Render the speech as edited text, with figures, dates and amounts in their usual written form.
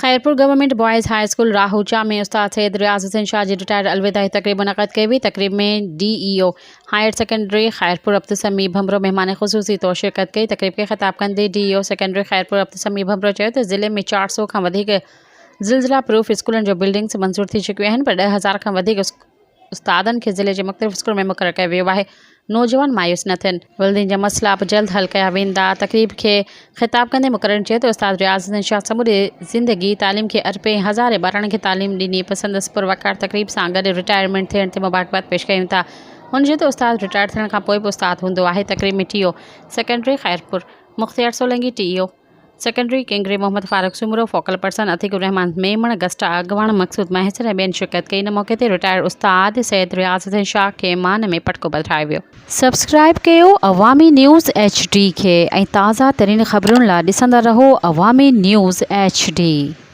Khairpur government boys high school Rahucha में उस्ताद Syed Riaz Hussain Shah ji retired अलविदाई तकरीब मुनक़द कई हुई। तकरीब में DEO higher secondary Khairpur Abdulsami Bhamro मेहमान ख़ुसूसी तौर शिरकत कई। तकरीब के ख़िताब कंदे DEO सेकेंडरी खैरपुर अब्दुलसमी भमरो चयो त ज़िले में 400 खां वधीक ज़िलज़िला प्रूफ स्कूलनि जो बिल्डिंग्स मंज़ूर थी चुकियूं आहिनि, पर 10,000 खां वधीक उस्तादनि खे ज़िले जे मुख़्तलिफ़ स्कूल में मुक़ररु कयो वियो आहे। नौजवान मायूस न थियनि, वालिदैन जा मसला बि जल्द हल कया वेंदा। तकरीब खे ख़िताब कंदे मुक़ररनि चयो त उस्ताद रियाज़ हुसैन शाह समूरी ज़िंदगी तालीम खे अर्पे हज़ारे ॿारनि खे तालीम ॾिनी। पसंदि पुरवकार तकरीब सां गॾु रिटायरमेंट थियण ते मुबारकबाद पेश कयूं था। हुन चयो त उस्ताद रिटायर थियण खां पोइ बि उस्ताद हूंदो आहे। तकरीब में TO secondary Khairpur Mukhtiar Solangi, TO secondary Kingri Mohammad Farooq Soomro, focal person Atiqur Rehman Memon, गस्टा अगवाण मक़सूद महसिर ऐं ॿियनि शिरकत कई। इन मौक़े ते रिटायर उस्ताद सैयद रियाज़ हुसैन शाह खे मान में पटको बधायो वियो। सब्सक्राइब कयो अवामी न्यूज़ HD खे ऐं ताज़ा तरीन ख़बरुनि लाइ ॾिसंदा रहो अवामी न्यूज़ HD।